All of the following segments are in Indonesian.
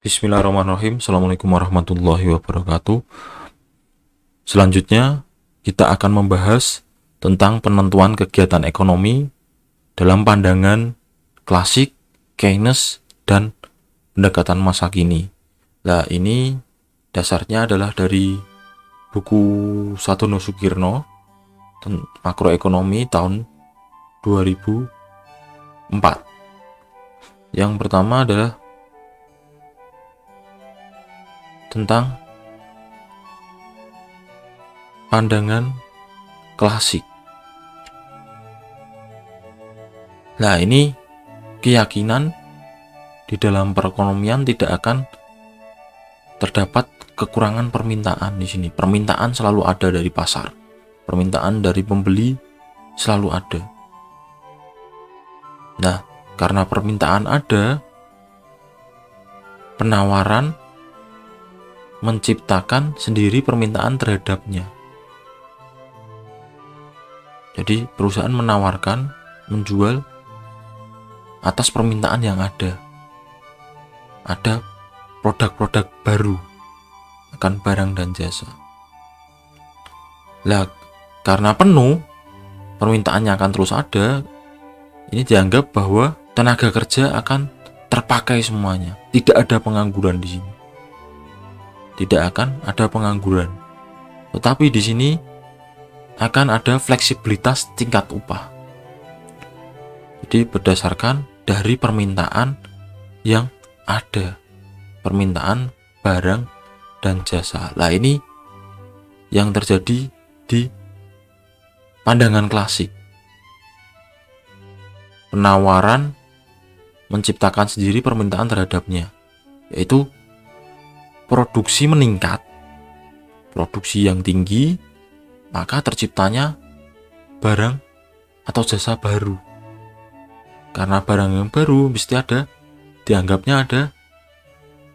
Bismillahirrahmanirrahim. Assalamualaikum warahmatullahi wabarakatuh. Selanjutnya, kita akan membahas tentang penentuan kegiatan ekonomi dalam pandangan klasik, Keynes, dan pendekatan masa kini. Nah, ini dasarnya adalah dari buku Satono Sukirno, Makroekonomi tahun 2004. Yang pertama adalah tentang pandangan klasik. Nah, ini keyakinan di dalam perekonomian tidak akan terdapat kekurangan permintaan di sini. Permintaan selalu ada dari pasar. Permintaan dari pembeli selalu ada. Nah, karena permintaan ada, penawaran menciptakan sendiri permintaan terhadapnya. Jadi perusahaan menawarkan, menjual atas permintaan yang ada. Ada produk-produk baru akan barang dan jasa. Lah, karena penuh, permintaannya akan terus ada. Ini dianggap bahwa tenaga kerja akan terpakai semuanya. Tidak ada pengangguran di sini. Tidak akan ada pengangguran. Tetapi di sini akan ada fleksibilitas tingkat upah. Jadi berdasarkan dari permintaan yang ada. Permintaan barang dan jasa. Nah, ini yang terjadi di pandangan klasik. Penawaran menciptakan sendiri permintaan terhadapnya, yaitu produksi meningkat, produksi yang tinggi, maka terciptanya barang atau jasa baru. Karena barang yang baru mesti ada, dianggapnya ada,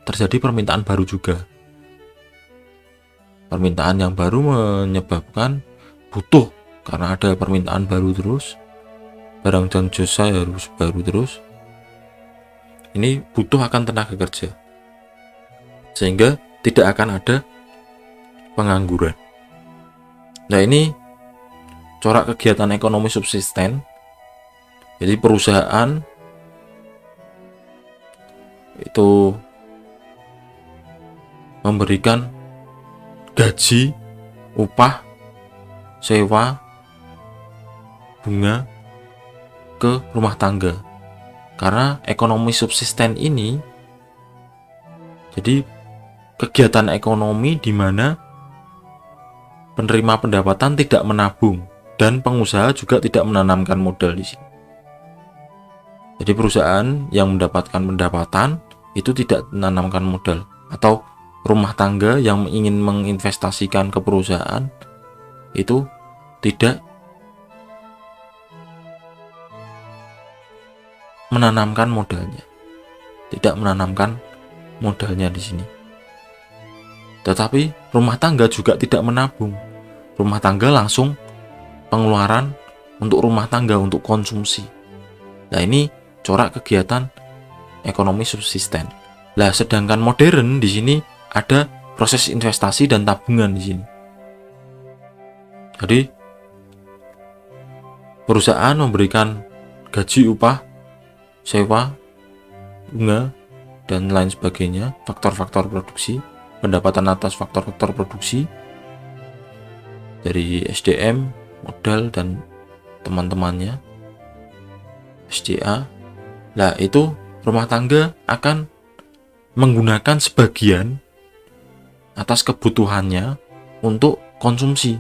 terjadi permintaan baru juga. Permintaan yang baru menyebabkan butuh, karena ada permintaan baru terus, barang dan jasa harus baru terus. Ini butuh akan tenaga kerja. Sehingga tidak akan ada pengangguran. Nah, ini corak kegiatan ekonomi subsisten. Jadi perusahaan itu memberikan gaji, upah, sewa, bunga ke rumah tangga. Karena ekonomi subsisten ini jadi kegiatan ekonomi di mana penerima pendapatan tidak menabung dan pengusaha juga tidak menanamkan modal di sini. Jadi perusahaan yang mendapatkan pendapatan itu tidak menanamkan modal, atau rumah tangga yang ingin menginvestasikan ke perusahaan itu tidak menanamkan modalnya. Tidak menanamkan modalnya di sini. Tetapi rumah tangga juga tidak menabung. Rumah tangga langsung pengeluaran untuk rumah tangga, untuk konsumsi. Nah, ini corak kegiatan ekonomi subsisten. Nah, sedangkan modern di sini ada proses investasi dan tabungan di sini. Jadi perusahaan memberikan gaji, upah, sewa, bunga, dan lain sebagainya, faktor-faktor produksi, pendapatan atas faktor-faktor produksi dari SDM, modal, dan teman-temannya, SDA. Nah, itu rumah tangga akan menggunakan sebagian atas kebutuhannya untuk konsumsi,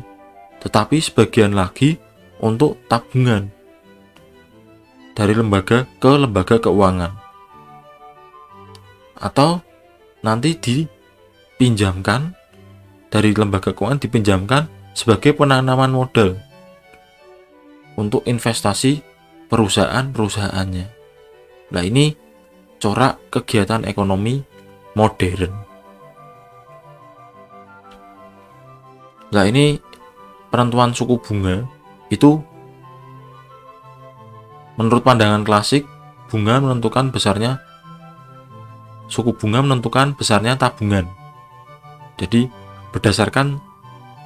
tetapi sebagian lagi untuk tabungan dari lembaga ke lembaga keuangan, atau nanti dipinjamkan dari lembaga keuangan, dipinjamkan sebagai penanaman modal untuk investasi perusahaan-perusahaannya. Nah, ini corak kegiatan ekonomi modern. Nah, ini penentuan suku bunga itu menurut pandangan klasik, bunga menentukan besarnya suku bunga menentukan besarnya tabungan. Jadi berdasarkan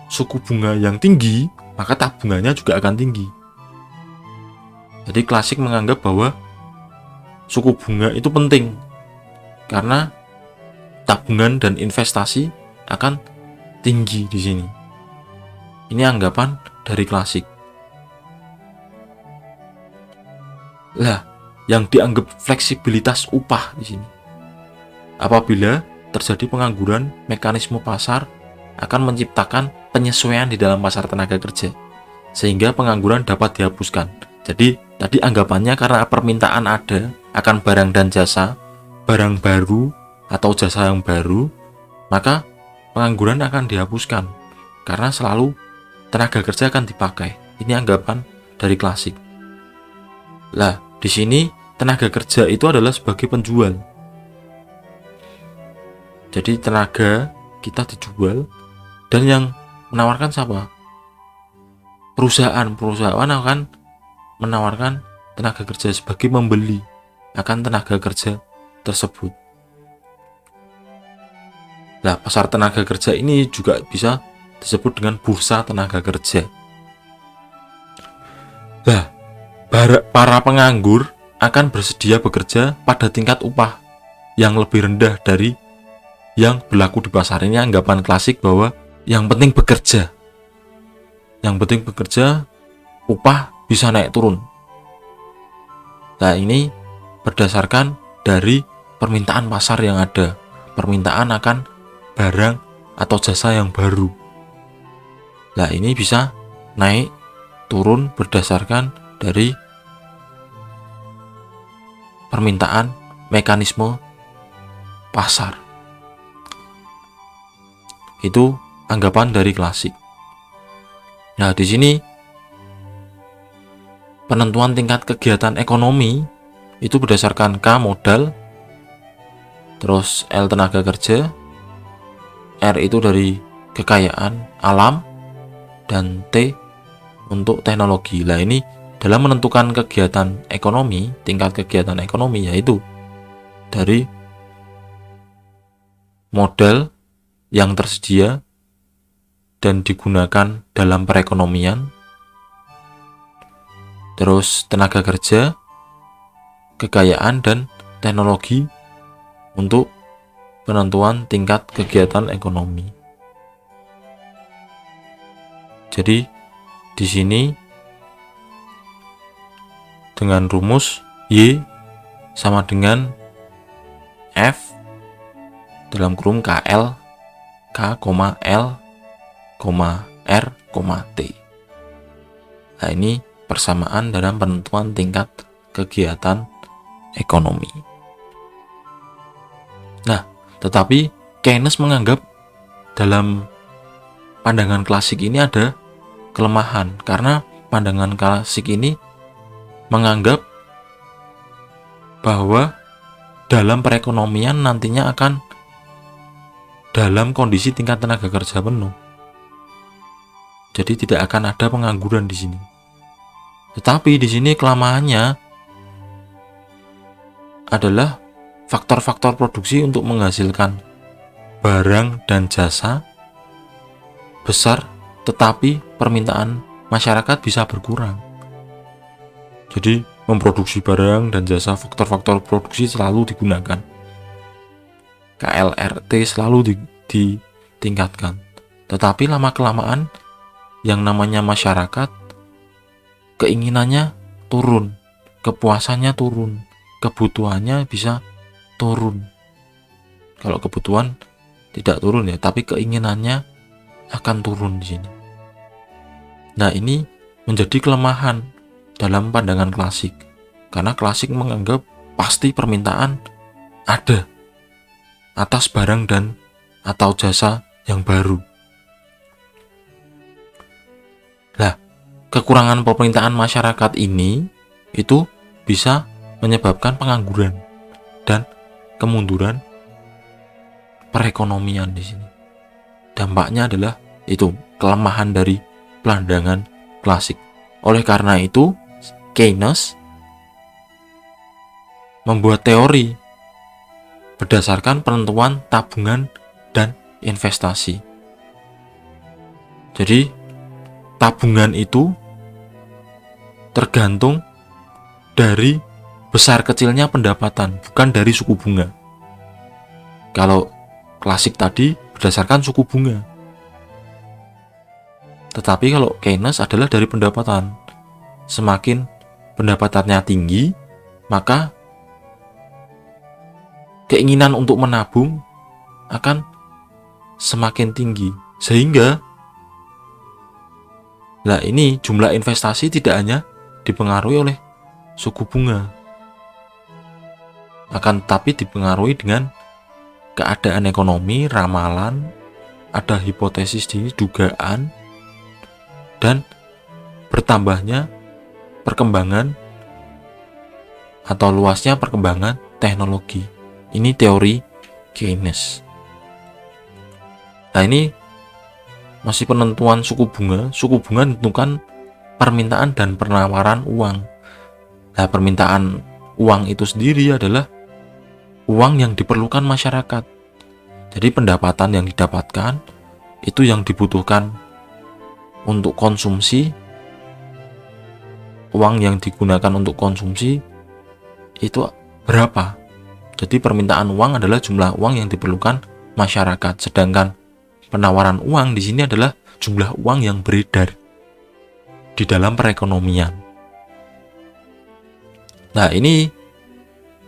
suku bunga yang tinggi, maka tabungannya juga akan tinggi. Jadi klasik menganggap bahwa suku bunga itu penting karena tabungan dan investasi akan tinggi di sini. Ini anggapan dari klasik. Lah, yang dianggap fleksibilitas upah di sini. Apabila terjadi pengangguran, mekanisme pasar akan menciptakan penyesuaian di dalam pasar tenaga kerja, sehingga pengangguran dapat dihapuskan. Jadi, tadi anggapannya karena permintaan ada akan barang dan jasa, barang baru atau jasa yang baru, maka pengangguran akan dihapuskan karena selalu tenaga kerja akan dipakai. Ini anggapan dari klasik. Lah, di sini tenaga kerja itu adalah sebagai penjual. Jadi tenaga kita dijual dan yang menawarkan siapa? Perusahaan akan menawarkan tenaga kerja sebagai pembeli akan tenaga kerja tersebut. Nah, pasar tenaga kerja ini juga bisa disebut dengan bursa tenaga kerja. Nah, para penganggur akan bersedia bekerja pada tingkat upah yang lebih rendah dari yang berlaku di pasar. Ini anggapan klasik bahwa yang penting bekerja. Yang penting bekerja, upah bisa naik turun. Nah, ini berdasarkan dari permintaan pasar yang ada. Permintaan akan barang atau jasa yang baru. Nah, ini bisa naik turun berdasarkan dari permintaan mekanisme pasar. Itu anggapan dari klasik. Nah, di sini penentuan tingkat kegiatan ekonomi itu berdasarkan K modal, terus L tenaga kerja, R itu dari kekayaan alam, dan T untuk teknologi. Nah, ini dalam menentukan kegiatan ekonomi, tingkat kegiatan ekonomi yaitu dari modal yang tersedia dan digunakan dalam perekonomian, terus tenaga kerja, kekayaan, dan teknologi untuk penentuan tingkat kegiatan ekonomi. Jadi di sini dengan rumus Y sama dengan F dalam kurung KL K, L, R, T. Nah, ini persamaan dalam penentuan tingkat kegiatan ekonomi. Nah, tetapi Keynes menganggap dalam pandangan klasik ini ada kelemahan, karena pandangan klasik ini menganggap bahwa dalam perekonomian nantinya akan dalam kondisi tingkat tenaga kerja penuh. Jadi tidak akan ada pengangguran di sini. Tetapi di sini kelemahannya adalah faktor-faktor produksi untuk menghasilkan barang dan jasa besar, tetapi permintaan masyarakat bisa berkurang. Jadi memproduksi barang dan jasa, faktor-faktor produksi selalu digunakan. KLRT selalu ditingkatkan. Tetapi lama-kelamaan yang namanya masyarakat, keinginannya turun, kepuasannya turun, kebutuhannya bisa turun. Kalau kebutuhan tidak turun ya, tapi keinginannya akan turun di sini. Nah, ini menjadi kelemahan dalam pandangan klasik, karena klasik menganggap pasti permintaan ada atas barang dan atau jasa yang baru. Nah, kekurangan permintaan masyarakat ini itu bisa menyebabkan pengangguran dan kemunduran perekonomian di sini. Dampaknya adalah itu kelemahan dari pandangan klasik. Oleh karena itu, Keynes membuat teori berdasarkan penentuan tabungan dan investasi. Jadi tabungan itu tergantung dari besar kecilnya pendapatan, bukan dari suku bunga. Kalau klasik tadi berdasarkan suku bunga. Tetapi kalau Keynes adalah dari pendapatan. Semakin pendapatannya tinggi, maka keinginan untuk menabung akan semakin tinggi. Sehingga ini jumlah investasi tidak hanya dipengaruhi oleh suku bunga, akan tetapi dipengaruhi dengan keadaan ekonomi, ramalan, ada hipotesis di dugaan, dan bertambahnya perkembangan atau luasnya perkembangan teknologi. Ini teori Keynes. Nah, ini masih penentuan suku bunga. Suku bunga menentukan permintaan dan penawaran uang. Nah, permintaan uang itu sendiri adalah uang yang diperlukan masyarakat. Jadi pendapatan yang didapatkan itu yang dibutuhkan untuk konsumsi, uang yang digunakan untuk konsumsi itu berapa. Jadi permintaan uang adalah jumlah uang yang diperlukan masyarakat, sedangkan penawaran uang di sini adalah jumlah uang yang beredar di dalam perekonomian. Nah, ini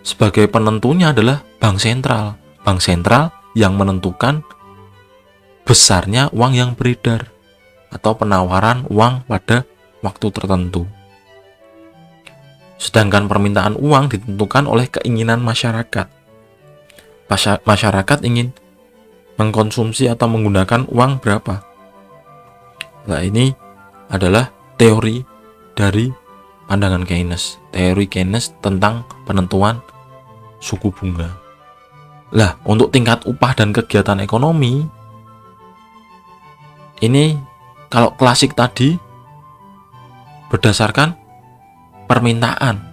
sebagai penentunya adalah bank sentral. Bank sentral yang menentukan besarnya uang yang beredar atau penawaran uang pada waktu tertentu. Sedangkan permintaan uang ditentukan oleh keinginan masyarakat. Masyarakat ingin mengkonsumsi atau menggunakan uang berapa. Nah, ini adalah teori dari pandangan Keynes. Teori Keynes tentang penentuan suku bunga. Lah, untuk tingkat upah dan kegiatan ekonomi, ini kalau klasik tadi berdasarkan permintaan.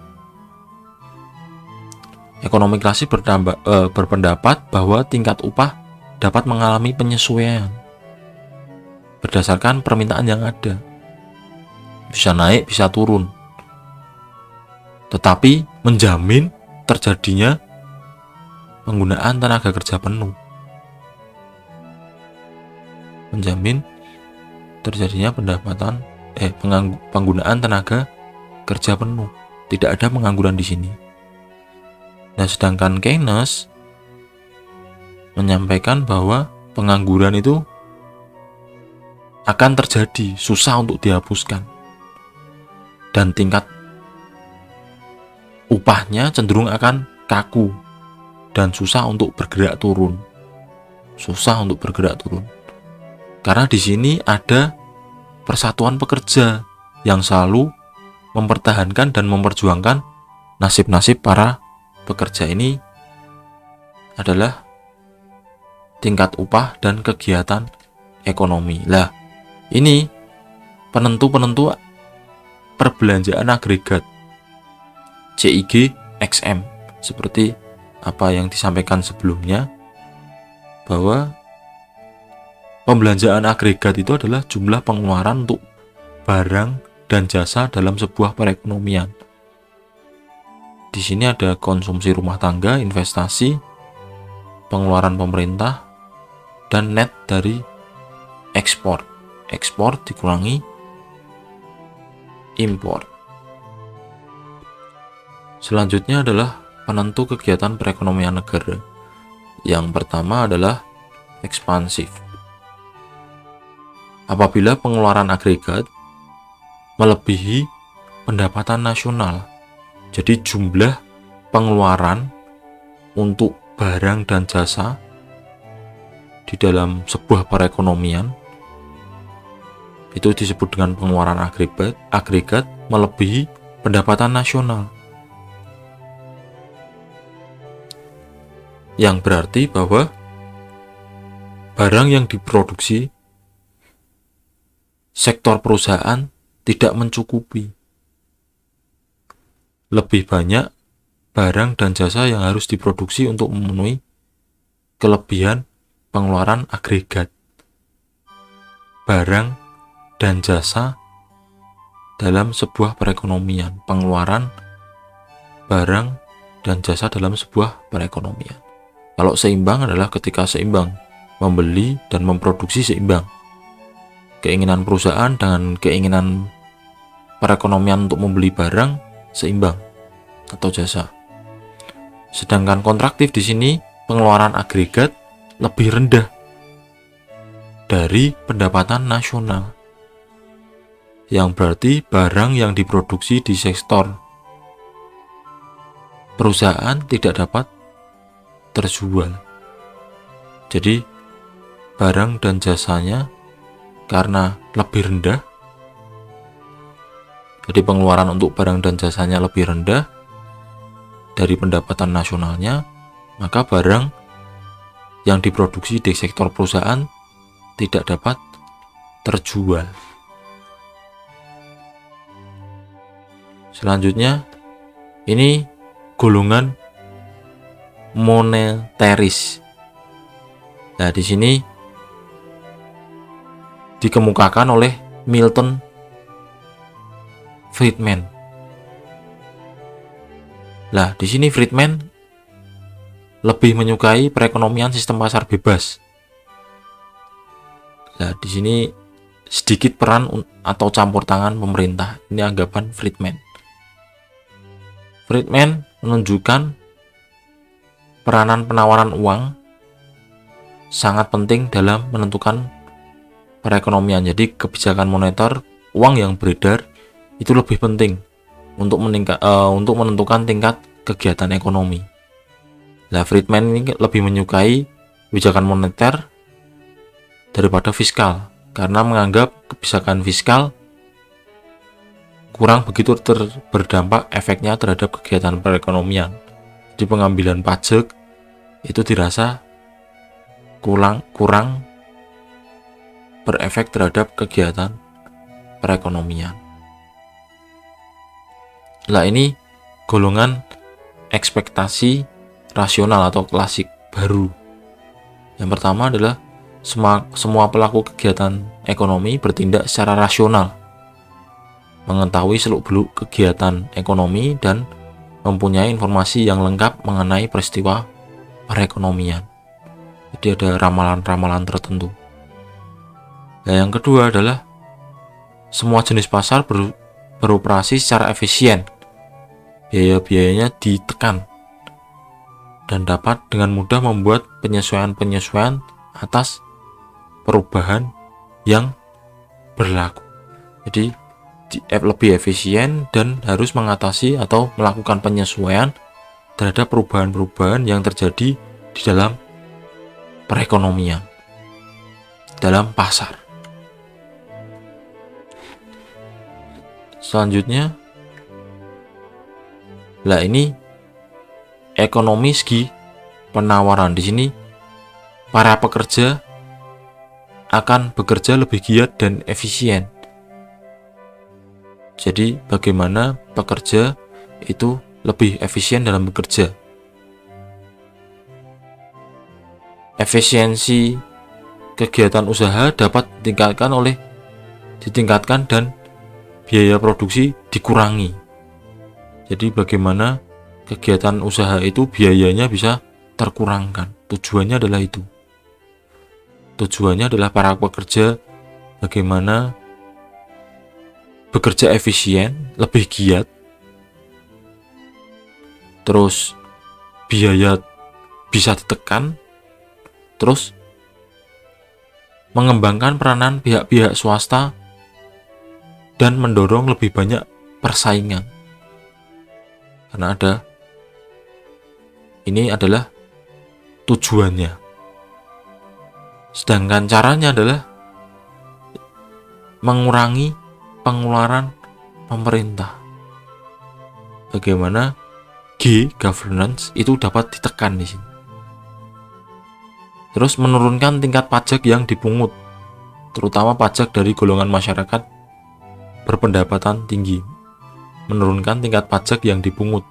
Ekonomi klasik berpendapat bahwa tingkat upah dapat mengalami penyesuaian berdasarkan permintaan yang ada. Bisa naik, bisa turun. Tetapi menjamin terjadinya penggunaan tenaga kerja penuh. Menjamin terjadinya penggunaan tenaga kerja penuh. Tidak ada pengangguran di sini. Nah, sedangkan Keynes menyampaikan bahwa pengangguran itu akan terjadi, susah untuk dihapuskan. Dan tingkat upahnya cenderung akan kaku dan susah untuk bergerak turun. Susah untuk bergerak turun. Karena di sini ada persatuan pekerja yang selalu mempertahankan dan memperjuangkan nasib-nasib para pekerja. Ini adalah tingkat upah dan kegiatan ekonomi. Lah, ini penentu-penentu perbelanjaan agregat CIG XM, seperti apa yang disampaikan sebelumnya, bahwa pembelanjaan agregat itu adalah jumlah pengeluaran untuk barang dan jasa dalam sebuah perekonomian. Di sini ada konsumsi rumah tangga, investasi, pengeluaran pemerintah, dan net dari ekspor. Ekspor dikurangi impor. Selanjutnya adalah penentu kegiatan perekonomian negara. Yang pertama adalah ekspansif. Apabila pengeluaran agregat melebihi pendapatan nasional, jadi jumlah pengeluaran untuk barang dan jasa di dalam sebuah perekonomian itu disebut dengan pengeluaran agregat melebihi pendapatan nasional, yang berarti bahwa barang yang diproduksi sektor perusahaan tidak mencukupi. Lebih banyak barang dan jasa yang harus diproduksi untuk memenuhi kelebihan pengeluaran agregat barang dan jasa dalam sebuah perekonomian. Pengeluaran barang dan jasa dalam sebuah perekonomian. Kalau seimbang adalah ketika seimbang, membeli dan memproduksi seimbang. Keinginan perusahaan dengan keinginan perekonomian untuk membeli barang seimbang atau jasa. Sedangkan kontraktif di sini pengeluaran agregat lebih rendah dari pendapatan nasional, yang berarti barang yang diproduksi di sektor perusahaan tidak dapat terjual. Jadi barang dan jasanya karena lebih rendah, jadi pengeluaran untuk barang dan jasanya lebih rendah dari pendapatan nasionalnya, maka barang yang diproduksi di sektor perusahaan tidak dapat terjual. Selanjutnya, ini golongan moneteris. Nah, di sini dikemukakan oleh Milton Friedman. Nah, di sini Friedman lebih menyukai perekonomian sistem pasar bebas. Nah, di sini sedikit peran atau campur tangan pemerintah. Ini anggapan Friedman. Friedman menunjukkan peranan penawaran uang sangat penting dalam menentukan perekonomian. Jadi kebijakan moneter, uang yang beredar itu lebih penting untuk menentukan tingkat kegiatan ekonomi. Nah, Friedman ini lebih menyukai kebijakan moneter daripada fiskal karena menganggap kebijakan fiskal kurang begitu berdampak efeknya terhadap kegiatan perekonomian. Di pengambilan pajak itu dirasa kurang berefek terhadap kegiatan perekonomian. Nah, ini golongan ekspektasi rasional atau klasik baru. Yang pertama adalah semua pelaku kegiatan ekonomi bertindak secara rasional, mengetahui seluk-beluk kegiatan ekonomi dan mempunyai informasi yang lengkap mengenai peristiwa perekonomian. Jadi ada ramalan-ramalan tertentu. Nah, yang kedua adalah semua jenis pasar beroperasi secara efisien. Biaya-biayanya ditekan dan dapat dengan mudah membuat penyesuaian-penyesuaian atas perubahan yang berlaku. Jadi lebih efisien dan harus mengatasi atau melakukan penyesuaian terhadap perubahan-perubahan yang terjadi di dalam perekonomian, dalam pasar. Selanjutnya, lah ini ekonomi segi penawaran. Di sini para pekerja akan bekerja lebih giat dan efisien. Jadi bagaimana pekerja itu lebih efisien dalam bekerja. Efisiensi kegiatan usaha dapat ditingkatkan dan biaya produksi dikurangi. Jadi bagaimana kegiatan usaha itu biayanya bisa terkurangkan. Tujuannya adalah itu. Tujuannya adalah para pekerja bagaimana bekerja efisien, lebih giat, terus biaya bisa ditekan, terus mengembangkan peranan pihak-pihak swasta dan mendorong lebih banyak persaingan. Karena ini adalah tujuannya. Sedangkan caranya adalah mengurangi pengeluaran pemerintah. Bagaimana governance itu dapat ditekan di sini. Terus menurunkan tingkat pajak yang dipungut, terutama pajak dari golongan masyarakat berpendapatan tinggi. Menurunkan tingkat pajak yang dipungut.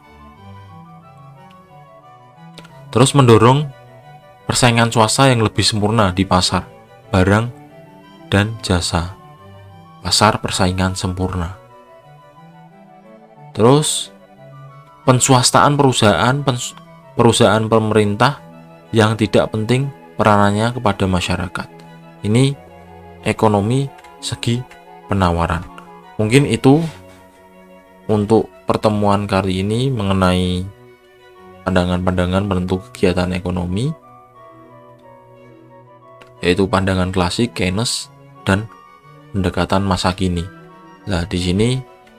Terus mendorong persaingan swasta yang lebih sempurna di pasar barang dan jasa. Pasar persaingan sempurna. Terus penswastaan perusahaan pemerintah yang tidak penting peranannya kepada masyarakat. Ini ekonomi segi penawaran. Mungkin itu untuk pertemuan kali ini mengenai pandangan-pandangan penentu kegiatan ekonomi, yaitu pandangan klasik, Keynes, dan pendekatan masa kini. Nah, di sini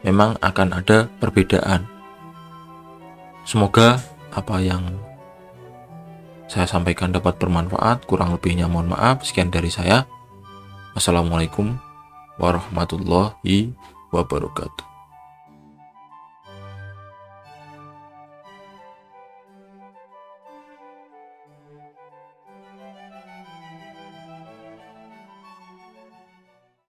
memang akan ada perbedaan. Semoga apa yang saya sampaikan dapat bermanfaat. Kurang lebihnya mohon maaf. Sekian dari saya. Wassalamualaikum warahmatullahi wabarakatuh.